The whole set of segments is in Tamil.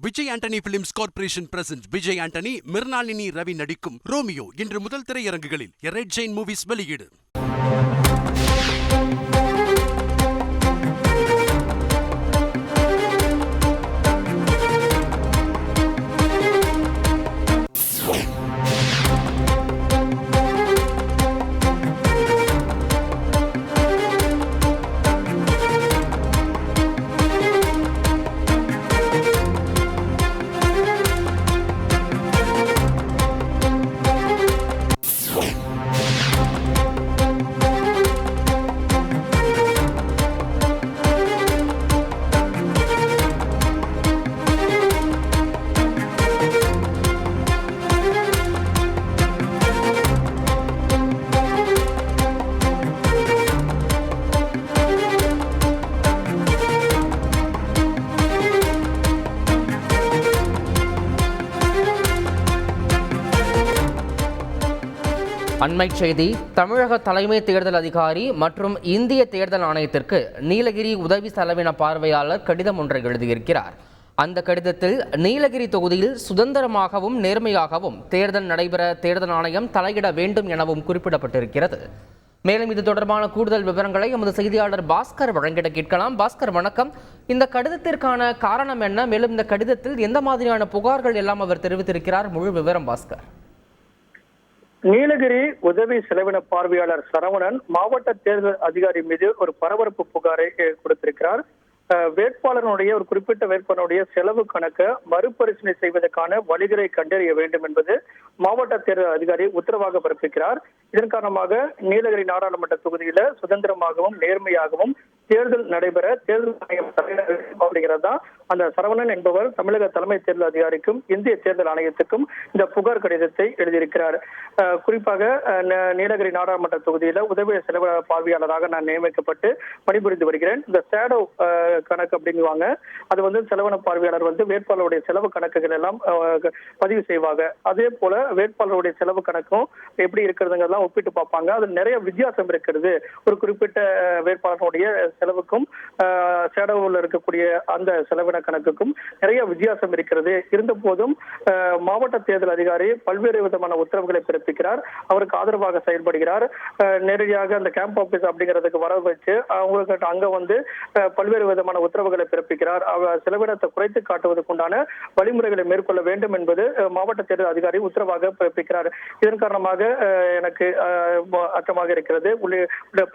Vijay Antony films corporation present Vijay Antony, Mrinalini Ravi நடிக்கும் ரோமியோ இன்று முதல் திரையரங்குகளில். ரெட் ஜெயின் மூவிஸ் வெளியீடு. அண்மை செய்தி. தமிழக தலைமை தேர்தல் அதிகாரி மற்றும் இந்திய தேர்தல் ஆணையத்திற்கு நீலகிரி உதவி செலவின பார்வையாளர் கடிதம் ஒன்றை எழுதியிருக்கிறார். அந்த கடிதத்தில் நீலகிரி தொகுதியில் சுதந்திரமாகவும் நேர்மையாகவும் தேர்தல் நடைபெற தேர்தல் ஆணையம் தலையிட வேண்டும் எனவும் குறிப்பிடப்பட்டிருக்கிறது. மேலும் இது தொடர்பான கூடுதல் விவரங்களை எமது செய்தியாளர் பாஸ்கர் வழங்கிட கேட்கலாம். பாஸ்கர், வணக்கம். இந்த கடிதத்திற்கான காரணம் என்ன? மேலும் இந்த கடிதத்தில் எந்த மாதிரியான புகார்கள் எல்லாம் அவர் தெரிவித்திருக்கிறார்? முழு விவரம் பாஸ்கர். நீலகிரி உதவி செலவின பார்வையாளர் சரவணன் மாவட்ட தேர்தல் அதிகாரி மீது ஒரு பரபரப்பு புகாரை கொடுத்திருக்கிறார். வேட்பாளருடைய ஒரு குறிப்பிட்ட வேட்பாளருடைய செலவு கணக்கை மறுபரிசீலனை செய்வதற்கான வழிகளை கண்டறிய வேண்டும் என்பது மாவட்ட தேர்தல் அதிகாரி உத்தரவாக பிறப்பிக்கிறார். இதன் காரணமாக நீலகிரி நாடாளுமன்ற தொகுதியில சுதந்திரமாகவும் நேர்மையாகவும் தேர்தல் நடைபெற தேர்தல் ஆணையம் அப்படிங்கிறதா அந்த சரவணன் என்பவர் தமிழக தலைமை தேர்தல் அதிகாரிக்கும் இந்திய தேர்தல் ஆணையத்துக்கும் இந்த புகார் கடிதத்தை எழுதியிருக்கிறார். குறிப்பாக நீலகிரி நாடாளுமன்ற தொகுதியில உதவி செலவு பார்வையாளராக நான் நியமிக்கப்பட்டு பணிபுரிந்து வருகிறேன். இந்த சேடோ கணக்கு அப்படிங்குவாங்க. அது செலவின பார்வையாளர் வேட்பாளருடைய செலவு கணக்குகள் எல்லாம் பதிவு செய்வாங்க. அதே போல வேட்பாளருடைய செலவு கணக்கும் எப்படி இருக்கிறதுங்கெல்லாம் ஒப்பிட்டு பார்ப்பாங்க. அது நிறைய வித்தியாசம் இருக்கிறது. ஒரு குறிப்பிட்ட வேட்பாளருடைய செலவுக்கும் சேடோவில் இருக்கக்கூடிய அந்த செலவின கணக்குக்கும் நிறைய வித்தியாசம் இருக்கிறது. இருந்த போதும் மாவட்ட தேர்தல் அதிகாரி பல்வேறு விதமான உத்தரவுகளை பிறப்பிக்கிறார். அவருக்கு ஆதரவாக செயல்படுகிறார். நேரடியாக அந்த கேம்ப் ஆபீஸ் அப்படிங்கிறதுக்கு வர வச்சு அவங்களுக்கு அங்க பல்வேறு விதமான உத்தரவுகளை பிறப்பிக்கிறார். செலவினத்தை குறைத்து காட்டுவதற்குண்டான வழிமுறைகளை மேற்கொள்ள வேண்டும் என்பது மாவட்ட தேர்தல் அதிகாரி உத்தரவாக பிறப்பிக்கிறார். இதன் காரணமாக எனக்கு அச்சமாக இருக்கிறது.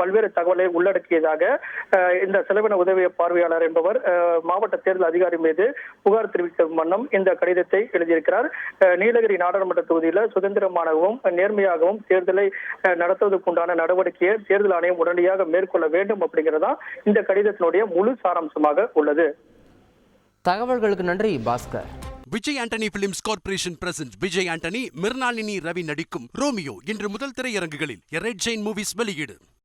பல்வேறு தகவலை உள்ளடக்கியதாக இந்த செலவின உதவி பார்வையாளர் என்பவர் மாவட்ட தேர்தல் அதிகாரி மீது புகார் தெரிவிக்கும் வண்ணம் இந்த கடிதத்தை எழுதியிருக்கிறார். நீலகிரி நாடாளுமன்ற தொகுதியில் சுதந்திரமாகவும் நேர்மையாகவும் தேர்தலை நடத்துவதற்குண்டான நடவடிக்கையை தேர்தல் ஆணையம் உடனடியாக மேற்கொள்ள வேண்டும் அப்படிங்கிறதா இந்த கடிதத்தினுடைய முழு சாராம்சமாக உள்ளது. தகவல்களுக்கு நன்றி Bhaskar. Vijay Antony films corporation present Vijay Antony, Mrinalini Ravi நடிக்கும் ரோமியோ இன்று முதல் திரையரங்குகளில். ரெட் ஜெயின் மூவிஸ் வெளியீடு.